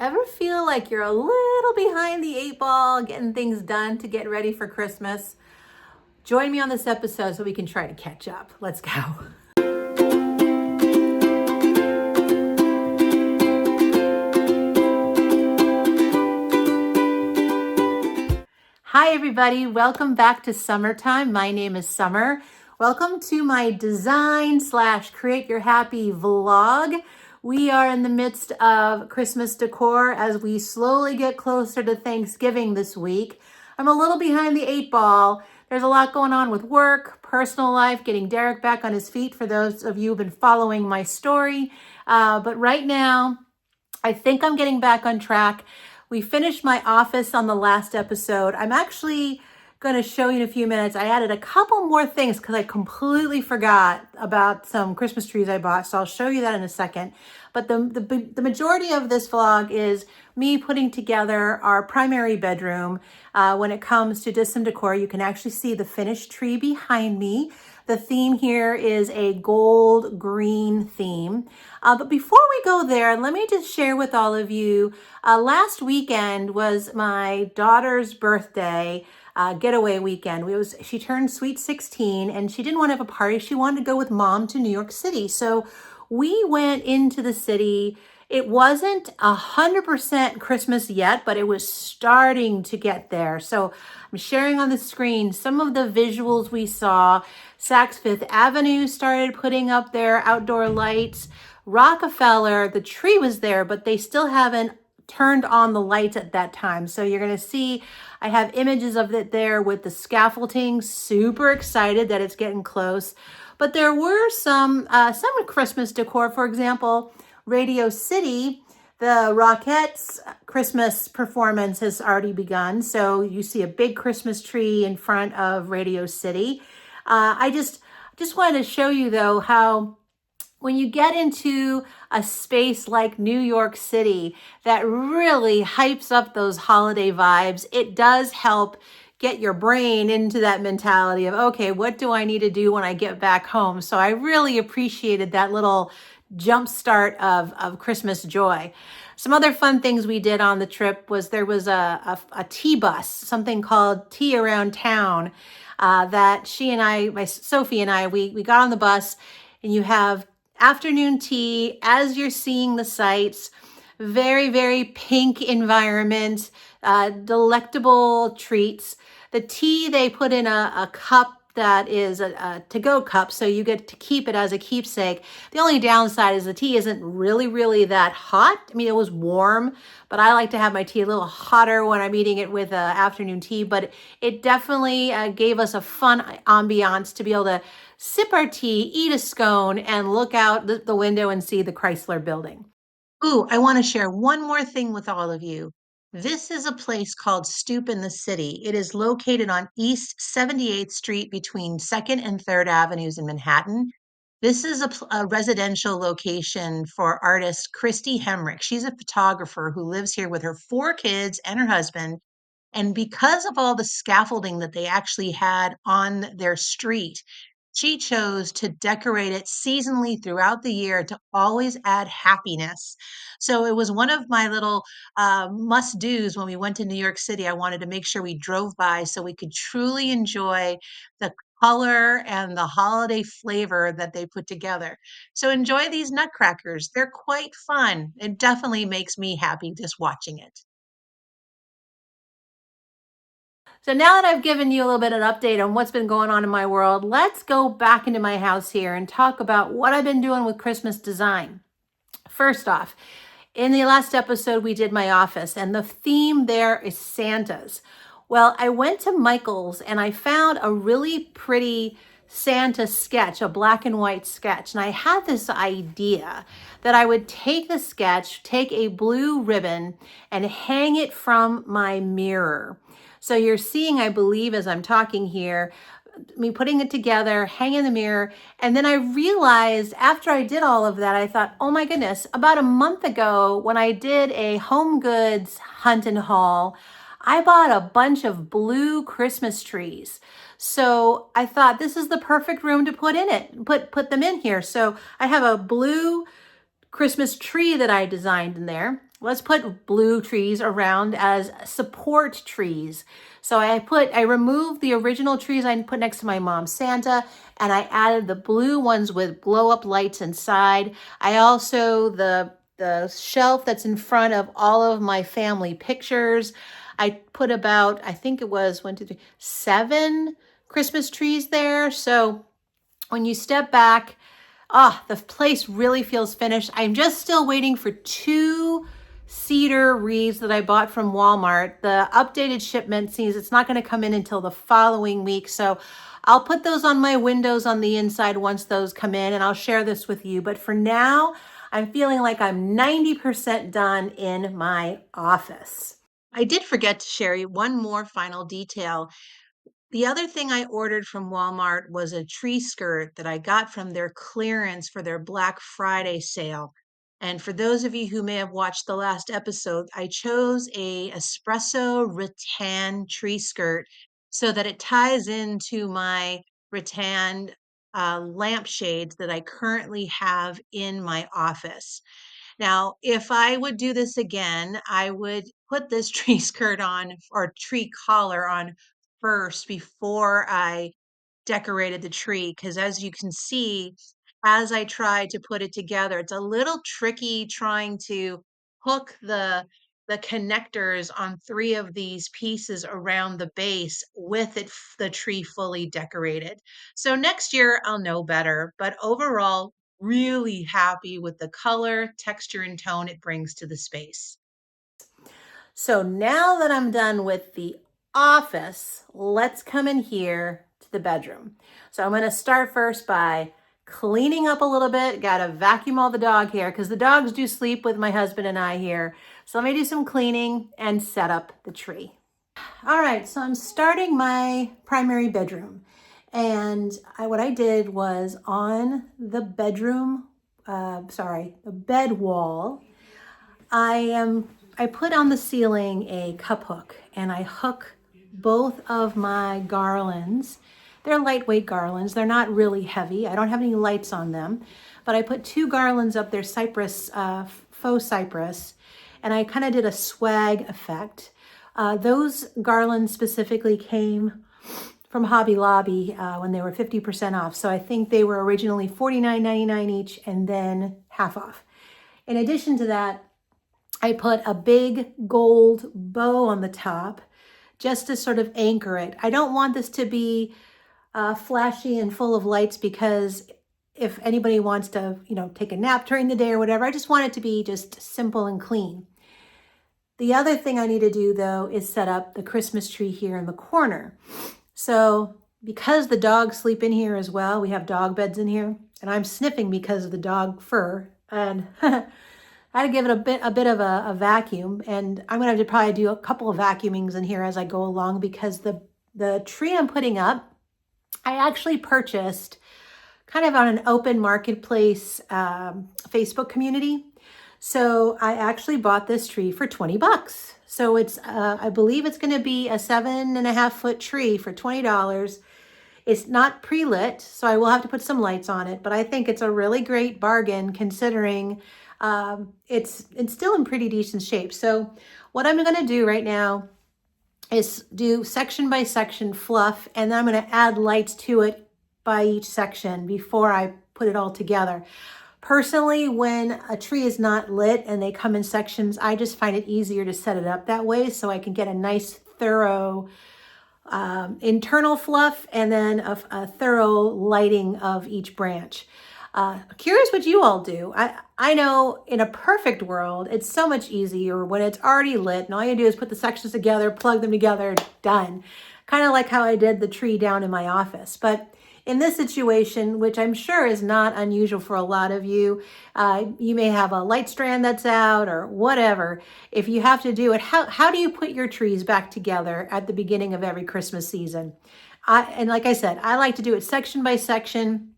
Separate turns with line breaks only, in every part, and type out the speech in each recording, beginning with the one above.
Ever feel like you're a little behind the eight ball getting things done to get ready for Christmas? Join me on this episode so we can try to catch up. Let's go. Hi, everybody. Welcome back to SomerTime. My name is Summer. Welcome to my design / create your happy vlog. We are in the midst of Christmas decor as we slowly get closer to Thanksgiving this week. I'm a little behind the eight ball. There's a lot going on with work, personal life, getting Derek back on his feet for those of you who've been following my story. But right now, I think I'm getting back on track. We finished my office on the last episode. I'm actually going to show you in a few minutes. I added a couple more things because I completely forgot about some Christmas trees I bought. So I'll show you that in a second. But the majority of this vlog is me putting together our primary bedroom. When it comes to just some decor, you can actually see the finished tree behind me. The theme here is a gold green theme. But before we go there, let me just share with all of you, last weekend was my daughter's birthday getaway weekend. She turned sweet 16 and she didn't want to have a party. She wanted to go with mom to New York City. So we went into the city. It wasn't 100% Christmas yet, but it was starting to get there. So I'm sharing on the screen some of the visuals we saw. Saks Fifth Avenue started putting up their outdoor lights. Rockefeller, the tree was there, but they still haven't turned on the lights at that time. So you're going to see, I have images of it there with the scaffolding. Super excited that it's getting close. But there were some Christmas decor. For example, Radio City, the Rockettes Christmas performance has already begun. So you see a big Christmas tree in front of Radio City. I just wanted to show you though how when you get into a space like New York City that really hypes up those holiday vibes, it does help get your brain into that mentality of, okay, what do I need to do when I get back home? So I really appreciated that little jump start of Christmas joy. Some other fun things we did on the trip was there was a tea bus, something called Tea Around Town, that Sophie and I, we got on the bus, and you have afternoon tea as you're seeing the sights. Very, very pink environment, delectable treats. The tea they put in a cup that is a to-go cup, so you get to keep it as a keepsake. The only downside is the tea isn't really that hot. I mean, it was warm, but I like to have my tea a little hotter when I'm eating it with afternoon tea. But it definitely gave us a fun ambiance to be able to sip our tea, eat a scone, and look out the window and see the Chrysler Building. Ooh, I want to share one more thing with all of you. This is a place called Stoop in the City. It is located on East 78th Street between 2nd and 3rd Avenues in Manhattan. This is a residential location for artist Christy Hemrick. She's a photographer who lives here with her 4 kids and her husband. And because of all the scaffolding that they actually had on their street, she chose to decorate it seasonally throughout the year to always add happiness. So it was one of my little must do's when we went to New York City. I wanted to make sure we drove by so we could truly enjoy the color and the holiday flavor that they put together. So enjoy these nutcrackers. They're quite fun. It definitely makes me happy just watching it. So now that I've given you a little bit of an update on what's been going on in my world, let's go back into my house here and talk about what I've been doing with Christmas design. First off, in the last episode, we did my office, and the theme there is Santas. Well, I went to Michael's and I found a really pretty Santa sketch, a black and white sketch. And I had this idea that I would take the sketch, take a blue ribbon, and hang it from my mirror. So you're seeing, I believe, as I'm talking here, me putting it together, hanging in the mirror. And then I realized after I did all of that, I thought, oh my goodness, about a month ago when I did a home goods hunt and haul, I bought a bunch of blue Christmas trees. So I thought this is the perfect room to put in it, put them in here. So I have a blue Christmas tree that I designed in there. let's put blue trees around as support trees. So I removed the original trees I put next to my mom's Santa, and I added the blue ones with glow up lights inside. I also, the shelf that's in front of all of my family pictures, I put about, I think it was 7 Christmas trees there. So when you step back, the place really feels finished. I'm just still waiting for 2 cedar wreaths that I bought from Walmart. The updated shipment seems it's not going to come in until the following week. So I'll put those on my windows on the inside once those come in, and I'll share this with you. But for now, I'm feeling like I'm 90% done in my office. I did forget to share you one more final detail. The other thing I ordered from Walmart was a tree skirt that I got from their clearance for their Black Friday sale. And for those of you who may have watched the last episode, I chose a espresso rattan tree skirt so that it ties into my rattan lampshades that I currently have in my office. Now, if I would do this again, I would put this tree skirt on or tree collar on first before I decorated the tree. Because as you can see, as I tried to put it together, it's a little tricky trying to hook the connectors on 3 of these pieces around the base with the tree fully decorated. So next year I'll know better, but overall, really happy with the color, texture, and tone it brings to the space. So now that I'm done with the office, let's come in here to the bedroom. So I'm going to start first by cleaning up a little bit. Got to vacuum all the dog hair because the dogs do sleep with my husband and I here. So let me do some cleaning and set up the tree. All right, so I'm starting my primary bedroom. And what I did was on the the bed wall, I put on the ceiling a cup hook, and I hook both of my garlands. They're lightweight garlands. They're not really heavy. I don't have any lights on them, but I put 2 garlands up there, cypress, faux cypress, and I kind of did a swag effect. Those garlands specifically came from Hobby Lobby when they were 50% off. So I think they were originally $49.99 each and then half off. In addition to that, I put a big gold bow on the top just to sort of anchor it. I don't want this to be flashy and full of lights because if anybody wants to, take a nap during the day or whatever, I just want it to be just simple and clean. The other thing I need to do though is set up the Christmas tree here in the corner. So because the dogs sleep in here as well, we have dog beds in here, and I'm sniffing because of the dog fur, and I had to give it a bit of a vacuum, and I'm gonna have to probably do a couple of vacuumings in here as I go along because the tree I'm putting up, I actually purchased kind of on an open marketplace Facebook community. So I actually bought this tree for 20 bucks. So it's, I believe it's going to be a 7.5-foot tree for $20. It's not pre-lit, so I will have to put some lights on it, but I think it's a really great bargain considering it's still in pretty decent shape. So what I'm going to do right now is do section by section fluff, and then I'm going to add lights to it by each section before I put it all together. Personally, when a tree is not lit and they come in sections, I just find it easier to set it up that way so I can get a nice thorough internal fluff and then a thorough lighting of each branch. Curious what you all do. I know in a perfect world, it's so much easier when it's already lit and all you do is put the sections together, plug them together, done. Kind of like how I did the tree down in my office. But in this situation, which I'm sure is not unusual for a lot of you, you may have a light strand that's out or whatever. If you have to do it, how do you put your trees back together at the beginning of every Christmas season? And like I said, I like to do it section by section.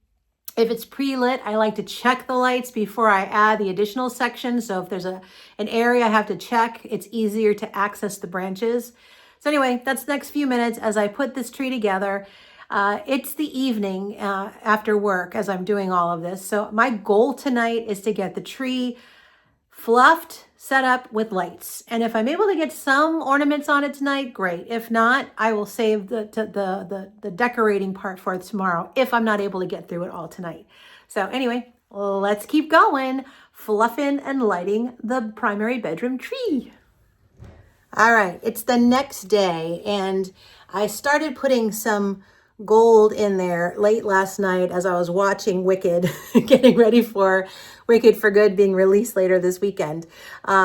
If it's pre-lit, I like to check the lights before I add the additional sections. So if there's an area I have to check, it's easier to access the branches. So anyway, that's the next few minutes as I put this tree together. It's the evening after work as I'm doing all of this. So my goal tonight is to get the tree fluffed, set up with lights. And if I'm able to get some ornaments on it tonight, great. If not, I will save the decorating part for tomorrow if I'm not able to get through it all tonight. So anyway, let's keep going, fluffing and lighting the primary bedroom tree. All right, it's the next day, and I started putting some gold in there late last night as I was watching Wicked, getting ready for Wicked for Good being released later this weekend.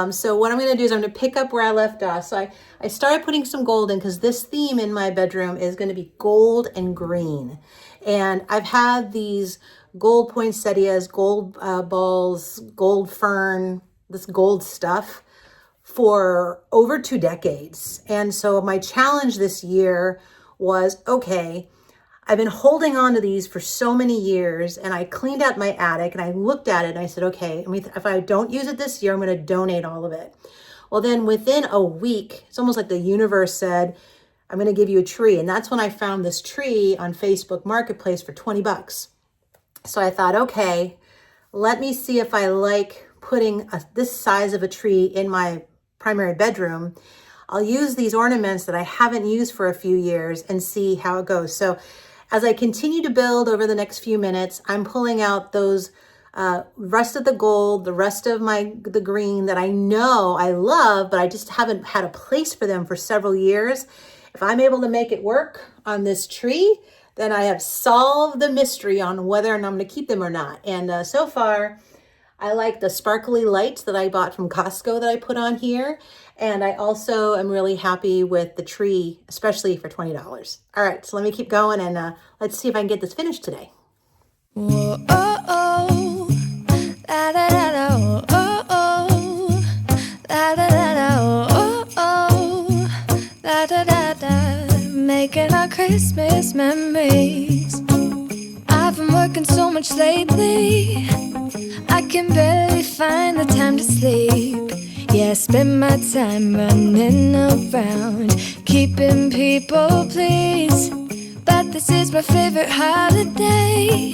So what I'm going to do is I'm going to pick up where I left off. So I started putting some gold in because this theme in my bedroom is going to be gold and green. And I've had these gold poinsettias, gold balls, gold fern, this gold stuff for over 2 decades. And so my challenge this year was, okay, I've been holding on to these for so many years, and I cleaned out my attic and I looked at it and I said, okay, if I don't use it this year, I'm going to donate all of it. Well, then within a week, it's almost like the universe said, I'm going to give you a tree. And that's when I found this tree on Facebook Marketplace for $20. So I thought, okay, let me see if I like putting this size of a tree in my primary bedroom. I'll use these ornaments that I haven't used for a few years and see how it goes. So as I continue to build over the next few minutes, I'm pulling out those rest of the gold, the rest of the green that I know I love, but I just haven't had a place for them for several years. If I'm able to make it work on this tree, then I have solved the mystery on whether or not I'm going to keep them or not. And so far, I like the sparkly lights that I bought from Costco that I put on here. And I also am really happy with the tree, especially for $20. All right, so let me keep going and let's see if I can get this finished today.
Whoa, oh, oh. Da, da, da, da, oh, oh, oh. Da, da, da, da, oh, oh. Da, da, da, da. Making our Christmas memories. I've been working so much lately, I can barely find the time to sleep. Yeah, I spend my time running around, keeping people pleased. But this is my favorite holiday.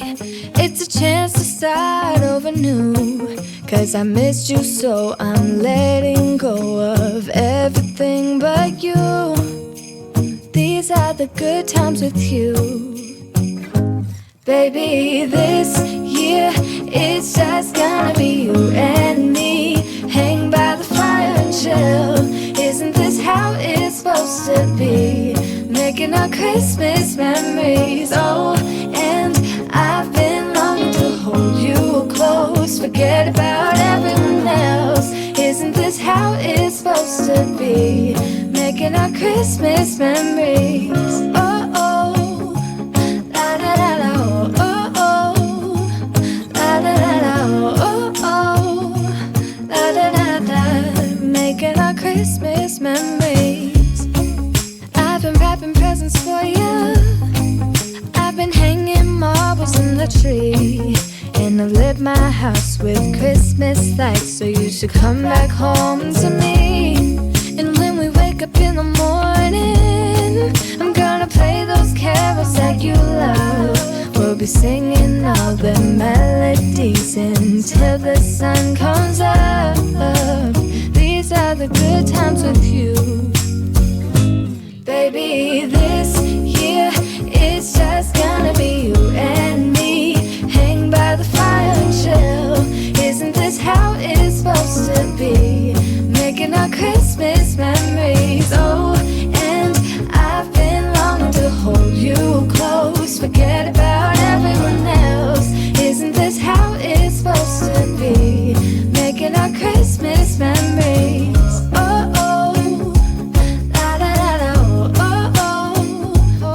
It's a chance to start over new. 'Cause I missed you, so I'm letting go of everything but you. These are the good times with you. Baby, this year it's just gonna be you and me. Hang by the fire and chill. Isn't this how it's supposed to be? Making our Christmas memories. Oh, and I've been longing to hold you close. Forget about everyone else. Isn't this how it's supposed to be? Making our Christmas memories. Oh, oh. La, da, da, da. Making our Christmas memories. I've been wrapping presents for you. I've been hanging marbles in the tree. And I've lit my house with Christmas lights. So you should come back home to me. And when we wake up in the morning, I'm gonna play those carols that you love. We'll be singing all the melodies until the sun comes up. These are the good times with you. Baby, this year it's just gonna be you and me. Hang by the fire and chill. Isn't this how it's supposed to be? Making our Christmas memories. Oh, and I've been longing to hold you close. Forget about everyone else. Isn't this how it's supposed to be? Making our Christmas memories. Oh, oh. La, da, da, da, oh, oh, oh.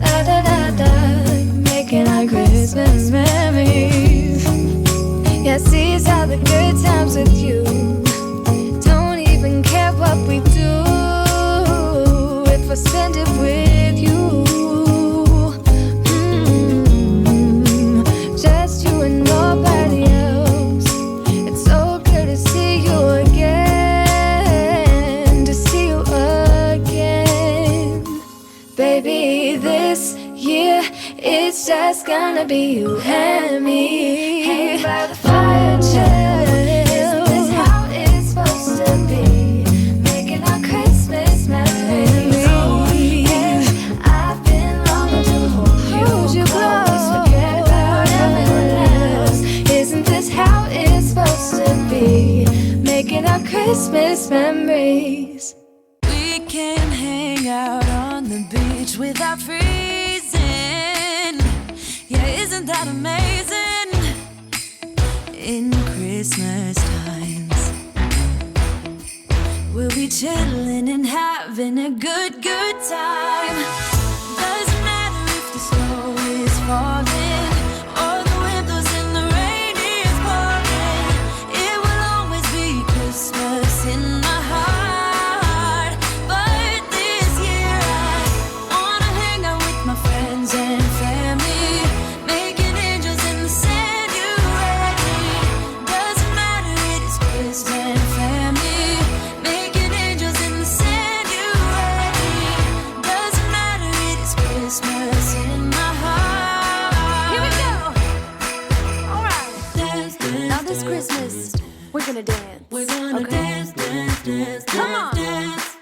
La, da, da, da. Making our Christmas memories. Yes, these are the good times with you. Don't even care what we do if I spend it with you. Just you and nobody else. It's so good to see you again. To see you again. Baby, this year it's just gonna be you and me. Hang by the fire Christmas memories.
We can hang out on the beach without freezing. Yeah, isn't that amazing? In Christmas times, we'll be chilling and having a good time. Doesn't matter if the snow is falling or the wind blows and the rain is pouring. It will always be Christmas in my heart. But this year I wanna hang out with my friends and family, making angels in the sand. You ready? Doesn't matter, it is Christmas and family, making angels in the sand. You ready? Doesn't matter, it is Christmas in my heart.
Here we go. All right.
Dance, dance,
Now this
dance.
Christmas, we're gonna dance.
We're gonna
Okay.
dance, dance, dance,
Come on.
dance.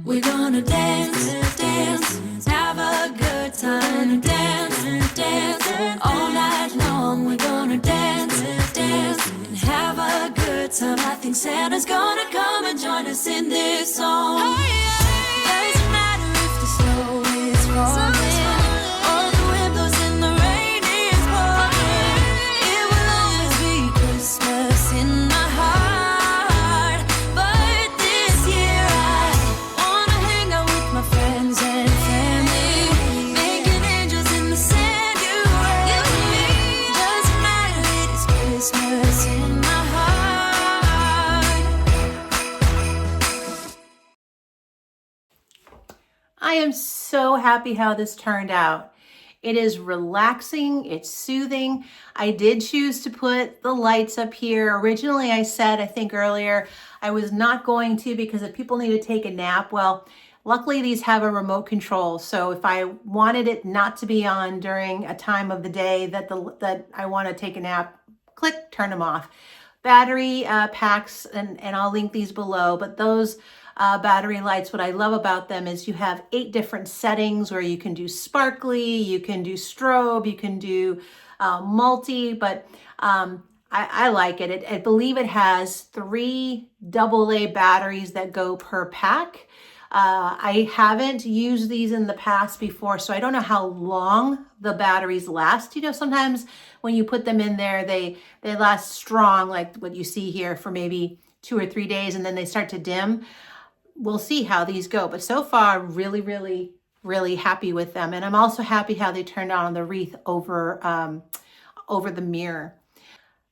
We're gonna dance, dance, have a good time. Dance, dance, all night long. We're gonna dance, dance, and have a good time. I think Santa's gonna come and join us in this song. Doesn't matter if the snow is falling or the wind blows and the rain is pouring. It will always be Christmas in my heart. But this year I wanna hang out with my friends and family, making angels in the sand. You ready? Doesn't matter, it is Christmas in my heart.
I am so happy how this turned out. It is relaxing, it's soothing. I did choose to put the lights up here. Originally, I said, I think earlier, I was not going to because if people need to take a nap, well, luckily these have a remote control. So if I wanted it not to be on during a time of the day that I want to take a nap, click, turn them off. Battery packs, and I'll link these below, but those battery lights, what I love about them is you have 8 different settings where you can do sparkly, you can do strobe, you can do multi, but I like it. I believe it has 3 AA batteries that go per pack. I haven't used these in the past before, so I don't know how long the batteries last. You know, sometimes when you put them in there, they last strong, like what you see here, for maybe 2 or 3 days, and then they start to dim. We'll see how these go, but so far, really, really, really happy with them. And I'm also happy how they turned on the wreath over the mirror.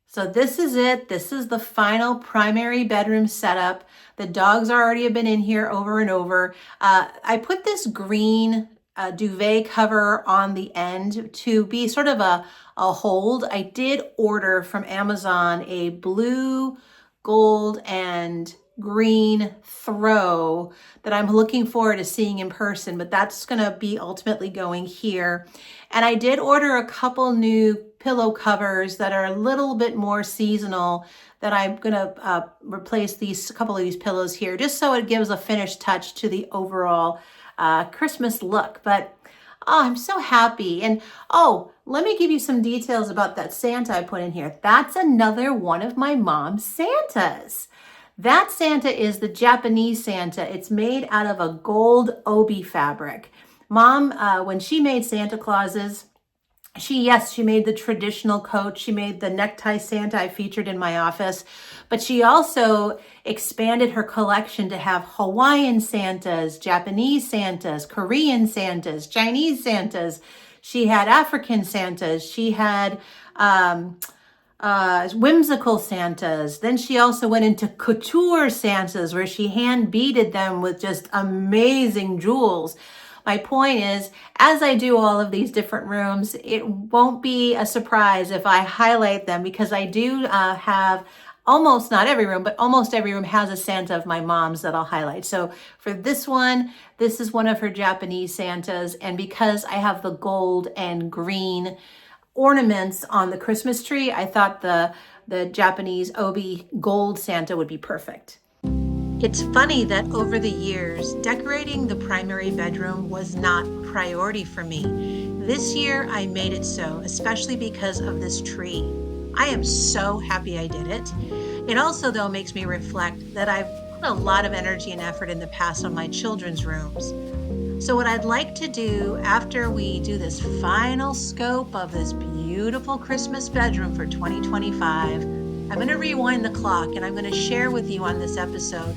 So this is it. This is the final primary bedroom setup. The dogs already have been in here over and over. I put this green duvet cover on the end to be sort of a hold. I did order from Amazon a blue, gold, and green throw that I'm looking forward to seeing in person, but that's going to be ultimately going here. And I did order a couple new pillow covers that are a little bit more seasonal that I'm going to replace a couple of these pillows here, just so it gives a finished touch to the overall Christmas look. But oh, I'm so happy. And oh, let me give you some details about that Santa I put in here. That's another one of my mom's Santas. That Santa is the Japanese Santa. It's made out of a gold obi fabric. Mom, when she made Santa Clauses, she made the traditional coat. She made the necktie Santa I featured in my office, but she also expanded her collection to have Hawaiian Santas, Japanese Santas, Korean Santas, Chinese Santas. She had African Santas. She had whimsical Santas. Then she also went into couture Santas where she hand beaded them with just amazing jewels. My point is, as I do all of these different rooms, it won't be a surprise if I highlight them, because I do have almost, not every room, but almost every room has a Santa of my mom's that I'll highlight. So for this one, this is one of her Japanese Santas. And because I have the gold and green ornaments on the Christmas tree, I thought the Japanese obi gold Santa would be perfect. It's funny that over the years, decorating the primary bedroom was not priority for me. This year, I made it so, especially because of this tree. I am so happy I did it. It also, though, makes me reflect that I've put a lot of energy and effort in the past on my children's rooms. So what I'd like to do after we do this final scope of this beautiful Christmas bedroom for 2025, I'm going to rewind the clock and I'm going to share with you on this episode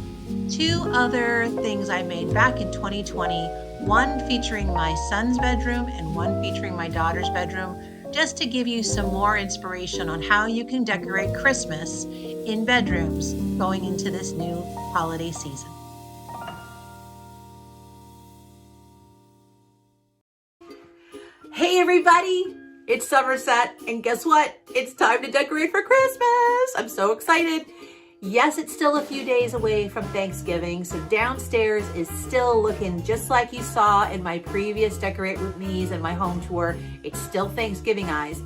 2 other things I made back in 2020, one featuring my son's bedroom and one featuring my daughter's bedroom, just to give you some more inspiration on how you can decorate Christmas in bedrooms going into this new holiday season. Hey everybody, it's Somerset, and guess what? It's time to decorate for Christmas. I'm so excited. Yes, it's still a few days away from Thanksgiving, so downstairs is still looking just like you saw in my previous Decorate With Me's and my home tour. It's still Thanksgiving eyes.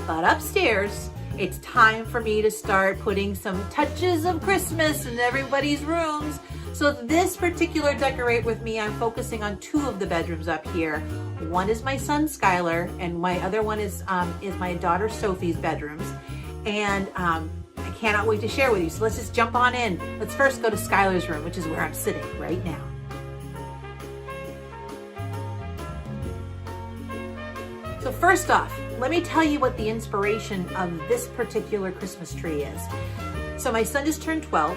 But upstairs, it's time for me to start putting some touches of Christmas in everybody's rooms. So this particular Decorate With Me, I'm focusing on 2 of the bedrooms up here. One is my son Skylar, and my other one is my daughter Sophie's bedrooms. And I cannot wait to share with you. So let's just jump on in. Let's first go to Skylar's room, which is where I'm sitting right now. So first off, let me tell you what the inspiration of this particular Christmas tree is. So my son just turned 12,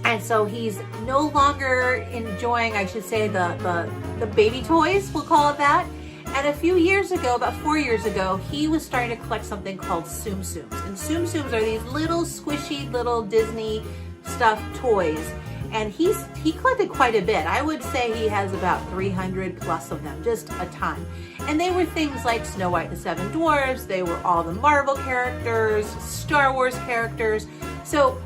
and so he's no longer enjoying, I should say, the baby toys, we'll call it that. And a few years ago, about 4 years ago, he was starting to collect something called Tsum Tsums. And Tsum Tsums are these little squishy little Disney stuffed toys. And he collected quite a bit. I would say he has about 300 plus of them, just a ton. And they were things like Snow White and the 7 Dwarfs. They were all the Marvel characters, Star Wars characters. So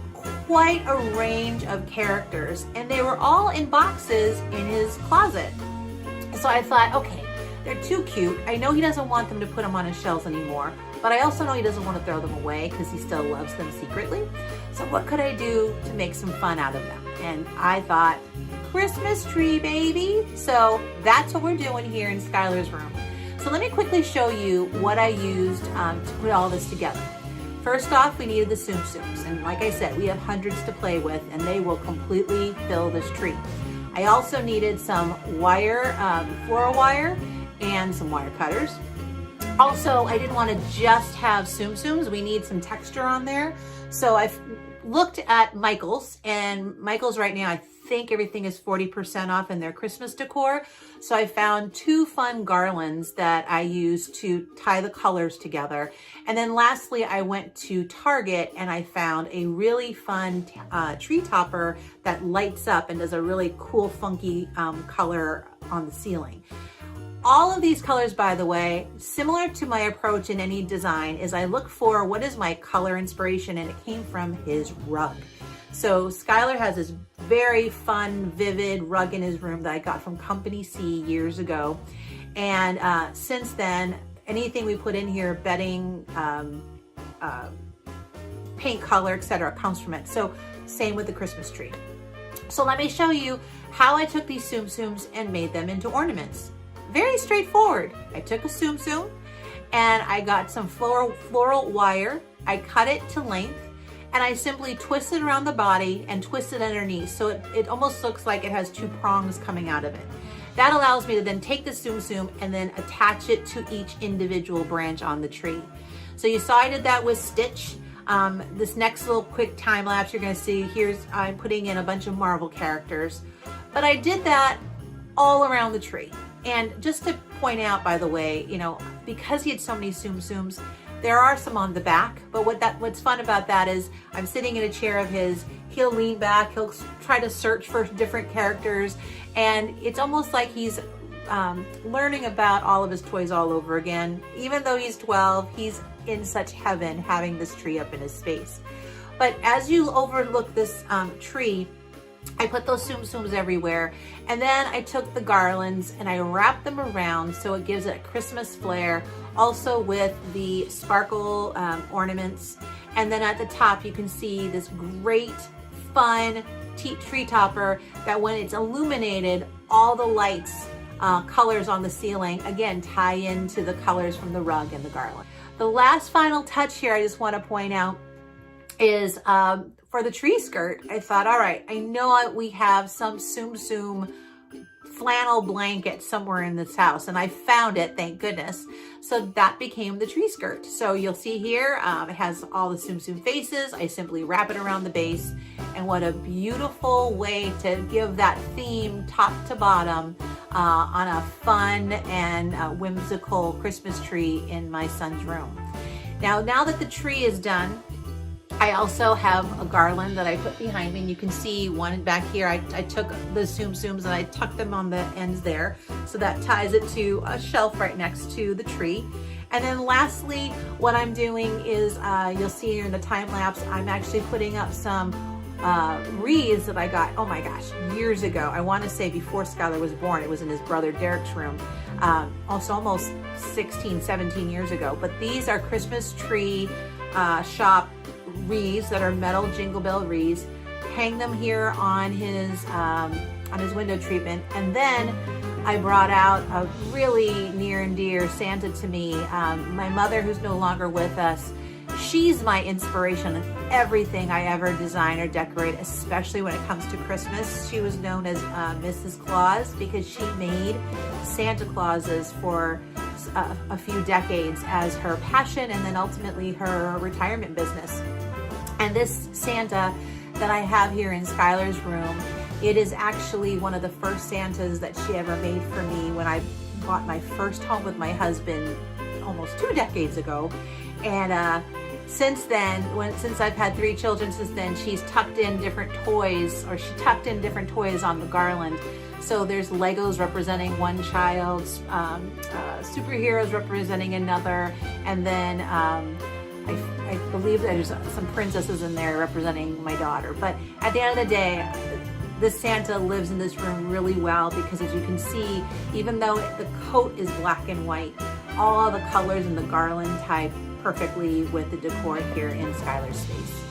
quite a range of characters. And they were all in boxes in his closet. So I thought, okay, they're too cute. I know he doesn't want them to put them on his shelves anymore, but I also know he doesn't want to throw them away because he still loves them secretly. So what could I do to make some fun out of them? And I thought, Christmas tree, baby. So that's what we're doing here in Skylar's room. So let me quickly show you what I used to put all this together. First off, we needed the Tsum Tsums. And like I said, we have hundreds to play with and they will completely fill this tree. I also needed some wire, floral wire, and some wire cutters. Also, I didn't want to just have Tsum Tsums. We need some texture on there. So I've looked at Michael's, and Michael's right now, I think everything is 40% off in their Christmas decor. So I found 2 fun garlands that I used to tie the colors together. And then lastly, I went to Target and I found a really fun tree topper that lights up and does a really cool, funky color on the ceiling. All of these colors, by the way, similar to my approach in any design, is I look for what is my color inspiration, and it came from his rug. So Skylar has this very fun, vivid rug in his room that I got from Company C years ago. And since then, anything we put in here, bedding, paint color, etc., comes from it. So same with the Christmas tree. So let me show you how I took these Tsum Tsums and made them into ornaments. Very straightforward. I took a Tsum Tsum and I got some floral wire. I cut it to length and I simply twisted around the body and twisted underneath. So it almost looks like it has 2 prongs coming out of it. That allows me to then take the Tsum Tsum and then attach it to each individual branch on the tree. So you saw I did that with Stitch. This next little quick time lapse you're gonna see, I'm putting in a bunch of Marvel characters. But I did that all around the tree. And just to point out, by the way, you know, because he had so many Tsum Tsums, there are some on the back, but what's fun about that is I'm sitting in a chair of his, he'll lean back, he'll try to search for different characters, and it's almost like he's learning about all of his toys all over again. Even though he's 12, he's in such heaven having this tree up in his space. But as you overlook this tree, I put those Tsum Tsums everywhere, and then I took the garlands and I wrapped them around so it gives it a Christmas flair, also with the sparkle ornaments. And then at the top you can see this great fun tree topper that when it's illuminated, all the lights colors on the ceiling again tie into the colors from the rug and the garland. The last final touch here I just want to point out is for the tree skirt. I thought, all right, I know we have some Tsum Tsum flannel blanket somewhere in this house, and I found it, thank goodness. So that became the tree skirt. So you'll see here, it has all the Tsum Tsum faces. I simply wrap it around the base, and what a beautiful way to give that theme top to bottom on a fun and whimsical Christmas tree in my son's room. Now that the tree is done, I also have a garland that I put behind me, and you can see one back here. I took the Tsum Tsums and I tucked them on the ends there. So that ties it to a shelf right next to the tree. And then lastly, what I'm doing is, you'll see here in the time lapse, I'm actually putting up some wreaths that I got, oh my gosh, years ago. I want to say before Skylar was born. It was in his brother Derek's room, also almost 16, 17 years ago. But these are Christmas tree shop wreaths that are metal Jingle Bell wreaths. Hang them here on his window treatment. And then I brought out a really near and dear Santa to me. My mother, who's no longer with us, she's my inspiration in everything I ever design or decorate, especially when it comes to Christmas. She was known as Mrs. Claus because she made Santa Clauses for a few decades as her passion, and then ultimately her retirement business. And this Santa that I have here in Skylar's room, it is actually one of the first Santas that she ever made for me when I bought my first home with my husband almost 2 decades ago. And since then, since I've had 3 children since then, she's tucked in different toys, or she tucked in different toys on the garland. So there's Legos representing one child, superheroes representing another, and then I believe there's some princesses in there representing my daughter. But at the end of the day, this Santa lives in this room really well because, as you can see, even though the coat is black and white, all the colors in the garland tie perfectly with the decor here in Skylar's space.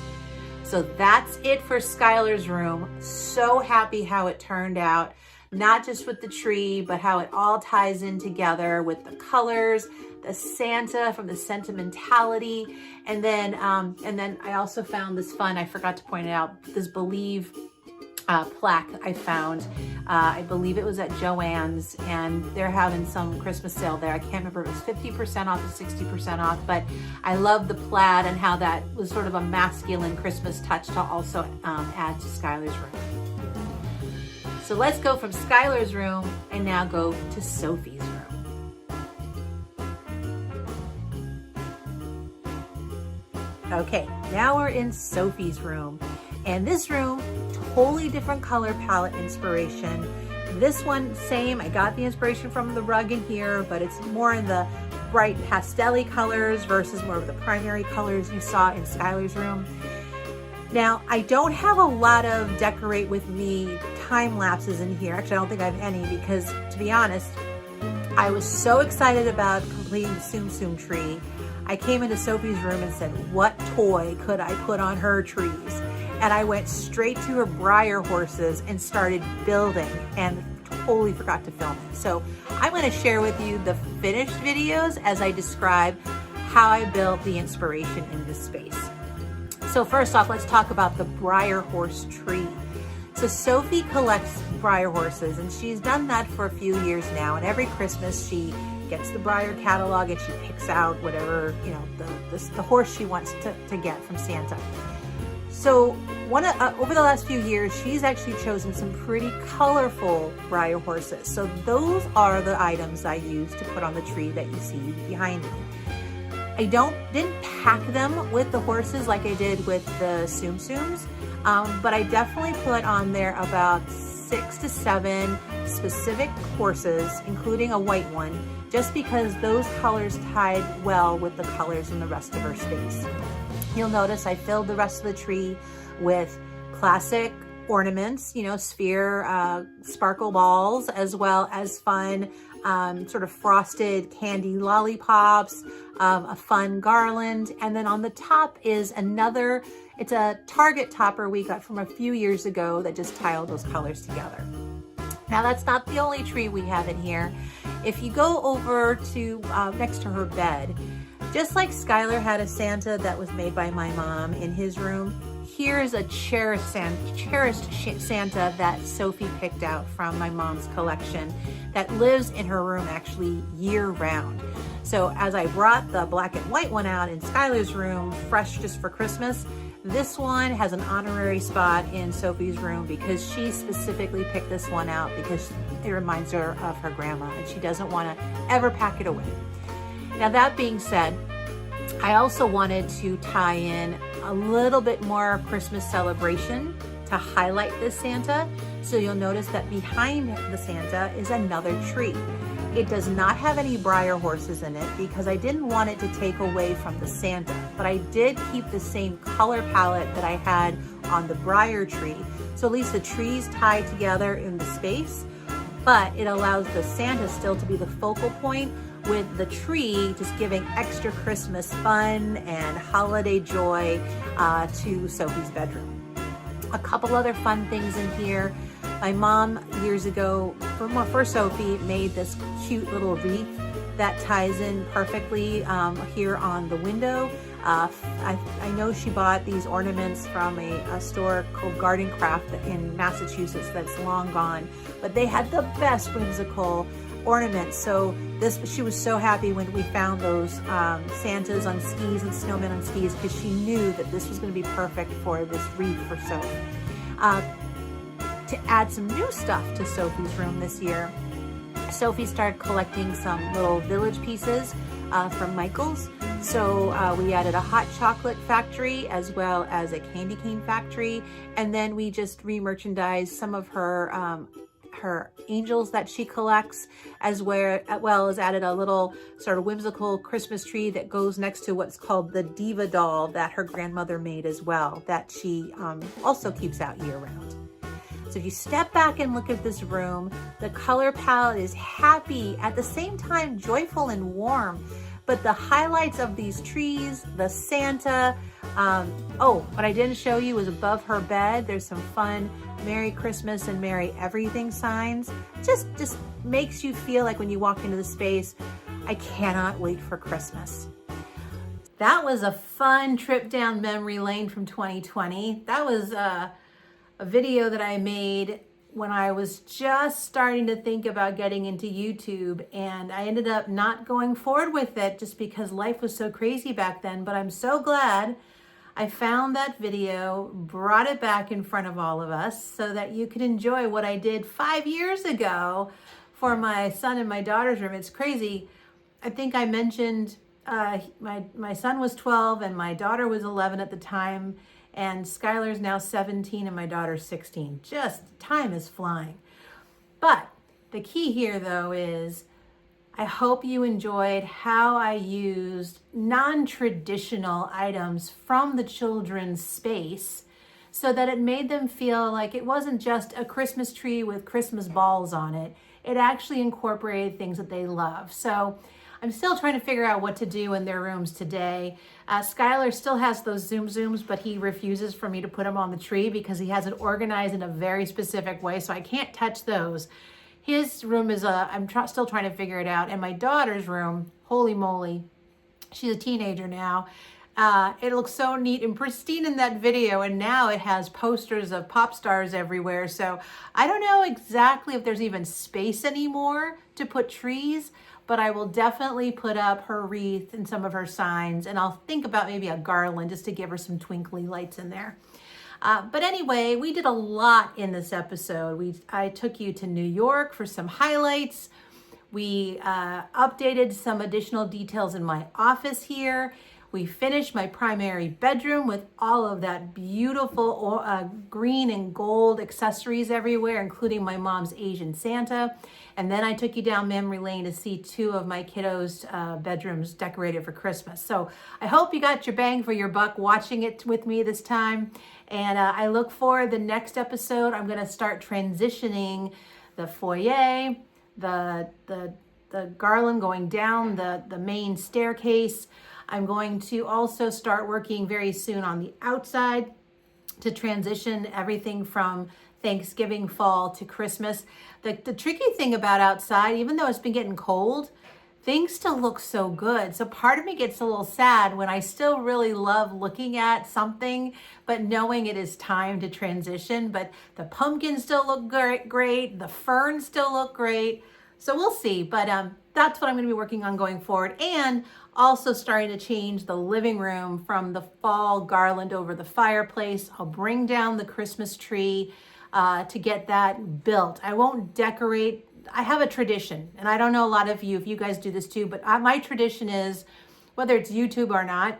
So that's it for Skylar's room. So happy how it turned out, not just with the tree, but how it all ties in together with the colors, the Santa from the sentimentality, and then I also found this fun, I forgot to point it out, this Believe plaque I found. I believe it was at Joann's, and they're having some Christmas sale there. I can't remember if it was 50% off or 60% off, but I love the plaid and how that was sort of a masculine Christmas touch to also add to Skylar's room. So let's go from Skylar's room and now go to Sophie's room. Okay, now we're in Sophie's room, and this room, totally different color palette inspiration. This one, same, I got the inspiration from the rug in here, but it's more in the bright pastel-y colors versus more of the primary colors you saw in Skylar's room. Now, I don't have a lot of decorate with me time lapses in here. Actually, I don't think I have any because, to be honest, I was so excited about completing the Tsum Tsum tree. I came into Sophie's room and said, what toy could I put on her trees? And I went straight to her Breyer horses and started building, and totally forgot to film it. So I'm going to share with you the finished videos as I describe how I built the inspiration in this space. So first off, let's talk about the Breyer horse tree. So Sophie collects Breyer horses, and she's done that for a few years now. And every Christmas she gets the Breyer catalog and she picks out whatever, you know, the horse she wants to get from Santa. So over the last few years, she's actually chosen some pretty colorful Breyer horses. So those are the items I used to put on the tree that you see behind me. I didn't pack them with the horses like I did with the Tsum Tsums, but I definitely put on there about 6 to 7 specific horses, including a white one, just because those colors tied well with the colors in the rest of her space. You'll notice I filled the rest of the tree with classic ornaments, you know, sphere, sparkle balls, as well as fun sort of frosted candy lollipops, a fun garland. And then on the top is it's a Target topper we got from a few years ago that just tie all those colors together. Now that's not the only tree we have in here. If you go over to next to her bed, Just like Skylar had a Santa that was made by my mom in his room, here's a cherished Santa that Sophie picked out from my mom's collection that lives in her room actually year round. So as I brought the black and white one out in Skylar's room, fresh just for Christmas, this one has an honorary spot in Sophie's room because she specifically picked this one out because it reminds her of her grandma and she doesn't want to ever pack it away. Now that being said, I also wanted to tie in a little bit more Christmas celebration to highlight this Santa. So you'll notice that behind the Santa is another tree. It does not have any briar horses in it because I didn't want it to take away from the Santa, but I did keep the same color palette that I had on the briar tree. So at least the trees tie together in the space, but it allows the Santa still to be the focal point with the tree just giving extra Christmas fun and holiday joy to Sophie's bedroom. A couple other fun things in here. My mom years ago, for Sophie, made this cute little wreath that ties in perfectly here on the window. I know she bought these ornaments from a store called Garden Craft in Massachusetts that's long gone, but they had the best whimsical ornaments. So she was so happy when we found those Santas on skis and snowmen on skis because she knew that this was going to be perfect for this wreath for Sophie. To add some new stuff to Sophie's room this year, Sophie started collecting some little village pieces from Michael's. So we added a hot chocolate factory as well as a candy cane factory. And then we just re-merchandised some of her angels that she collects, as well as added a little sort of whimsical Christmas tree that goes next to what's called the Diva doll that her grandmother made as well, that she also keeps out year round. So if you step back and look at this room, the color palette is happy, at the same time joyful and warm. But the highlights of these trees, the Santa, what I didn't show you was above her bed, there's some fun Merry Christmas and Merry Everything signs. Just makes you feel like when you walk into the space, I cannot wait for Christmas. That was a fun trip down memory lane from 2020. That was a video that I made when I was just starting to think about getting into YouTube, and I ended up not going forward with it just because life was so crazy back then. But I'm so glad I found that video, brought it back in front of all of us so that you could enjoy what I did 5 years ago for my son and my daughter's room. It's crazy. I think I mentioned my son was 12 and my daughter was 11 at the time, and Skylar's now 17 and my daughter's 16. Just time is flying. But the key here though is I hope you enjoyed how I used non-traditional items from the children's space so that it made them feel like it wasn't just a Christmas tree with Christmas balls on it. It actually incorporated things that they love. So I'm still trying to figure out what to do in their rooms today. Skylar still has those zooms, but he refuses for me to put them on the tree because he has it organized in a very specific way, so I can't touch those. His room is still trying to figure it out. And my daughter's room, holy moly, she's a teenager now. It looks so neat and pristine in that video, and now it has posters of pop stars everywhere. So I don't know exactly if there's even space anymore to put trees, but I will definitely put up her wreath and some of her signs, and I'll think about maybe a garland just to give her some twinkly lights in there. But anyway, we did a lot in this episode. I took you to New York for some highlights. We updated some additional details in my office here. We finished my primary bedroom with all of that beautiful green and gold accessories everywhere, including my mom's Asian Santa. And then I took you down memory lane to see two of my kiddos' bedrooms decorated for Christmas. So I hope you got your bang for your buck watching it with me this time. And I look forward to the next episode. I'm going to start transitioning the foyer, the garland going down the main staircase. I'm going to also start working very soon on the outside to transition everything from Thanksgiving, fall to Christmas. The tricky thing about outside, even though it's been getting cold, things still look so good. So part of me gets a little sad when I still really love looking at something, but knowing it is time to transition. But the pumpkins still look great. The ferns still look great. So we'll see. But that's what I'm going to be working on going forward. And also starting to change the living room from the fall garland over the fireplace. I'll bring down the Christmas tree to get that built. I won't decorate. I have a tradition, and I don't know a lot of you, if you guys do this too, but my tradition is, whether it's YouTube or not,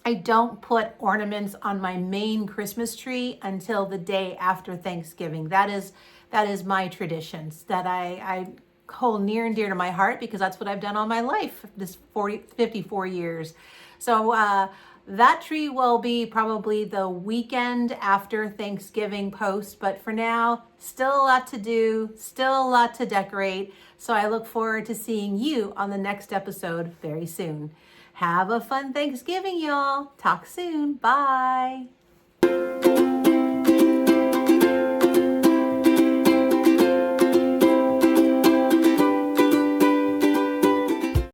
I don't put ornaments on my main Christmas tree until the day after Thanksgiving. That is my traditions that I hold near and dear to my heart, because that's what I've done all my life, this 54 years. So that tree will be probably the weekend after Thanksgiving post, but for now, still a lot to do, still a lot to decorate. So I look forward to seeing you on the next episode very soon. Have a fun Thanksgiving, y'all. Talk soon. Bye.